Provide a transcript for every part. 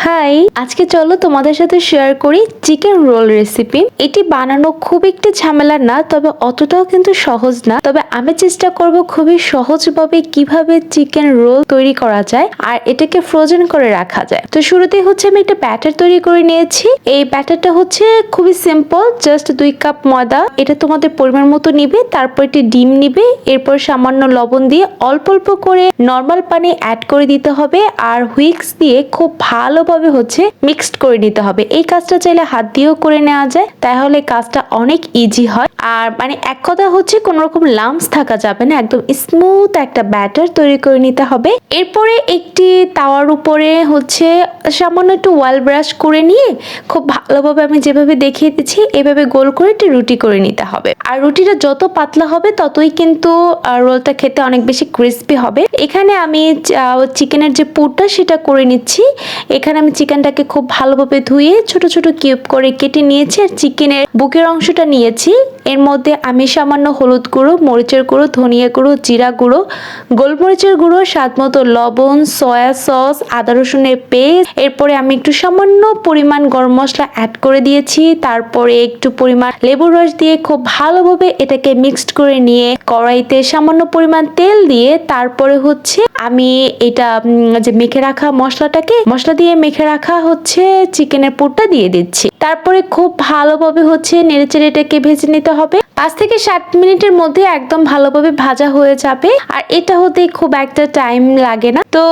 High, আজকে চলো তোমাদের সাথে শেয়ার করি চিকেন রোল রেসিপি। এটি বানানো খুব একটি ঝামেলা না, তবে অতটাও কিন্তু সহজ না। তবে আমি চেষ্টা করব খুবই সহজভাবে কিভাবে চিকেন রোল তৈরি করা যায় আর এটাকে ফ্রোজেন করে রাখা যায়। তো শুরুতেই হচ্ছে আমি একটা ব্যাটার তৈরি করে নিয়েছি। এই ব্যাটারটা হচ্ছে খুবই সিম্পল, জাস্ট 2 কাপ ময়দা, এটা তোমাদের পরিমাণ মতো নিবে। তারপর একটি ডিম নিবে, এরপর সামান্য লবণ দিয়ে অল্প অল্প করে নর্মাল পানি অ্যাড করে দিতে হবে আর হুইক্স দিয়ে খুব ভালোভাবে হচ্ছে মিক্সড করে নিতে হবে। এই কাজটা চাইলে হাত দিয়েও করে নেওয়া যায়, তাহলে কাজটা অনেক ইজি হয়। আর মানে এক কথা হচ্ছে কোনো রকম লাম্পস থাকা যাবে না, একদম স্মুথ একটা ব্যাটার তৈরি করে নিতে হবে। এরপরে একটি তাওয়ার উপরে হচ্ছে সামান্য একটু ওয়াল ব্রাশ করে নিয়ে খুব ভালোভাবে আমি যেভাবে দেখিয়ে দিচ্ছি এভাবে গোল করে একটি রুটি করে নিতে হবে। আর রুটিটা যত পাতলা হবে ততই কিন্তু রোলটা খেতে অনেক বেশি ক্রিস্পি হবে। এখানে আমি চিকেনের যে পুরটা সেটা করে নিচ্ছি। এখানে আমি চিকেনটাকে খুব ভালোভাবে ধুয়ে ছোট ছোট কিউব করে কেটে নিয়েছি আর চিকেনের বুকের অংশটা নিয়েছি। এর মধ্যে আমি সামান্য হলুদ গুঁড়ো, মরিচের গুঁড়ো, ধনিয়া গুঁড়ো, জিরা গুঁড়ো, গোলমরিচের গুঁড়ো, স্বাদ মতো লবণ, সয়া সস, আদা রসুনের পেস্ট, এরপরে আমি একটু সামান্য পরিমাণ গরম মশলা অ্যাড করে দিয়েছি। তারপরে একটু পরিমাণ লেবুর রস দিয়ে খুব ভালোভাবে এটাকে মিক্সড করে নিয়ে কড়াইতে সামান্য পরিমাণ তেল দিয়ে তারপরে হচ্ছে আমি এটা যে মেখে রাখা মশলা দিয়ে মেখে রাখা হচ্ছে চিকেনের পুরটা দিয়ে দিচ্ছি। তারপরে খুব ভালোভাবে হচ্ছে নেড়েচেড়ে এটাকে ভেজে নিতে হবে। 5 থেকে 7 মিনিটের মধ্যে একদম ভালোভাবে ভাজা হয়ে যাবে আর এটা হতে খুব একটা টাইম লাগে না। তো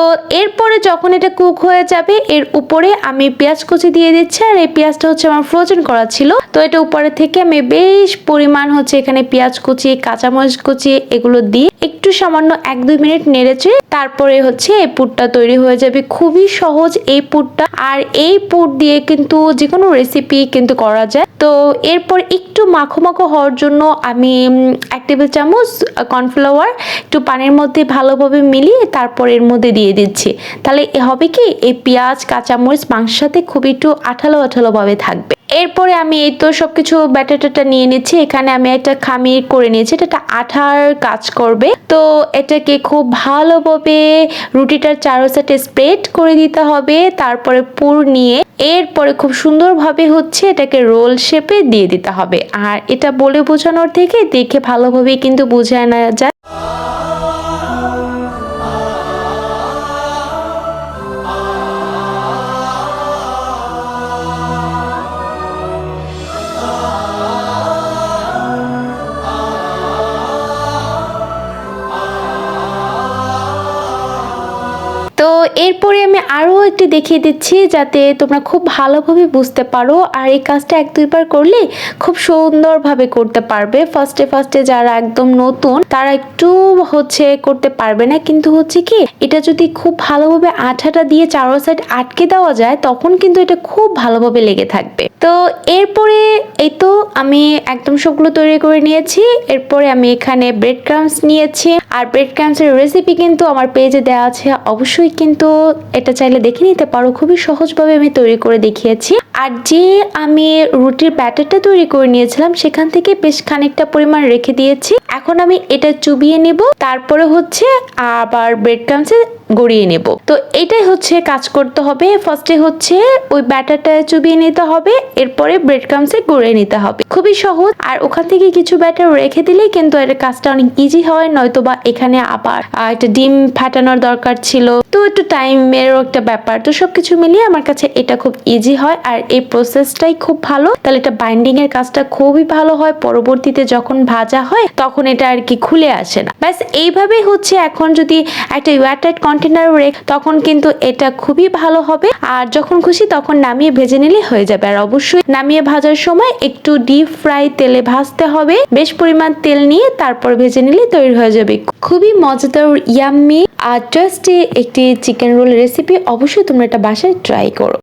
এরপরে যখন এটা কুক হয়ে যাবে এর উপরে আমি পেঁয়াজ কুচি দিয়ে দিচ্ছি আর এই পেঁয়াজটা হচ্ছে আমার ফ্রোজেন করা ছিল। তো এটা উপরে থেকে আমি বেশ পরিমাণ হচ্ছে এখানে পেঁয়াজ কুচি, কাঁচামরিচ কুচি এগুলো দিয়ে একটু সামান্য 1-2 মিনিট নেড়েচেড়ে তারপরে হচ্ছে এই পুরটা তৈরি হয়ে যাবে। খুবই সহজ এই পুরটা, আর এই পুর দিয়ে কিন্তু যে কোনো রেসিপি কিন্তু করা যায়। তো এরপর একটু মাখো মাখো হওয়ার জন্য আমি 1 টেবিল চামচ কর্নফ্লাওয়ার একটু পানির মধ্যে ভালোভাবে মিলিয়ে তারপর এর মধ্যে দিয়ে দিচ্ছি। তাহলে হবে কি এই পেঁয়াজ কাঁচামরিচ মাংসের সাথে খুব একটু আঠালো আঠালো ভাবে থাকবে। এরপরে আমি এই তো সবকিছু ব্যাটারটা নিয়ে নিচ্ছি। এখানে আমি একটা খামির করে নিয়েছি, এটা আঠার কাজ করবে। তো এটাকে খুব ভালোভাবে রুটিটার চারো সাইডে স্প্রেড করে দিতে হবে। তারপরে পুর নিয়ে এরপরে খুব সুন্দরভাবে হচ্ছে এটাকে রোল শেপে দিয়ে দিতে হবে। আর এটা বলে বোঝানোর থেকে দেখে ভালোভাবে কিন্তু বোঝায় না যায়। তো এরপরে আমি আরো একটু দেখিয়ে দিচ্ছি যাতে তোমরা খুব ভালোভাবে বুঝতে পারো। আর এই কাজটা 1-2 বার করলে খুব সুন্দরভাবে করতে পারবে। ফার্স্টে যারা একদম নতুন তারা একটু হচ্ছে করতে পারবে না, কিন্তু হচ্ছে কি এটা যদি খুব ভালোভাবে আঠাটা দিয়ে চারো সাইড আটকে দেওয়া যায় তখন কিন্তু এটা খুব ভালোভাবে লেগে থাকবে। তো এরপরে এই তো আমি একদম সবগুলো তৈরি করে নিয়েছি। এরপরে আমি এখানে ব্রেড ক্রাম্বস নিয়েছি আর ব্রেড ক্রাম্বসের রেসিপি কিন্তু আমার পেজে দেওয়া আছে, অবশ্যই কিন্তু এটা চাইলে দেখে নিতে পারো। খুবই সহজভাবে আমি তৈরি করে দেখিয়েছি। আর যে আমি রুটির ব্যাটারটা তৈরি করে নিয়েছিলাম সেখান থেকে বেশ খানিকটা পরিমাণ রেখে দিয়েছি। এখন আমি এটা চুবিয়ে নিব, তারপরে হচ্ছে আবার ব্রেড ক্রাম্বসে গড়িয়ে নেব। তো এটাই হচ্ছে কাজ করতে হবে। ফার্স্টে হচ্ছে ওই ব্যাটারটা চুবিয়ে নিতে হবে, এরপরে ব্রেড ক্রাম্বসে গড়িয়ে নিতে হবে। খুবই সহজ। আর ওখান থেকে কিছু ব্যাটার রেখে দিলে কিন্তু এর কাজটা অনেক ইজি হয়, নয়তো বা এখানে আবার একটা ডিম ফাটানোর দরকার ছিল, তো একটু টাইমেরও একটা ব্যাপার। তো সবকিছু মিলিয়ে আমার কাছে এটা খুব ইজি হয় আর এই প্রসেসটাই খুব ভালো। তাহলে এটা বাইন্ডিং এর কাজটা খুবই ভালো হয়, পরবর্তীতে যখন ভাজা হয় তখন এটা আর কি খুলে আসে না। ব্যাস এইভাবেই হচ্ছে এখন যদি একটা এয়ারটাইট কন্টেনার তখন কিন্তু এটা খুবই ভালো হবে। আর যখন খুশি তখন নামিয়ে ভেজে নিলে হয়ে যাবে। আর অবশ্যই নামিয়ে ভাজার সময় একটু ডিপ ফ্রাই তেলে ভাজতে হবে, বেশ পরিমাণ তেল নিয়ে তারপর ভেজে নিলে তৈরি হয়ে যাবে খুবই মজাদার ইয়াম্মি আর টেস্টি একটি চিকেন রোল রেসিপি। অবশ্যই তোমরা এটা বাসায় ট্রাই করো।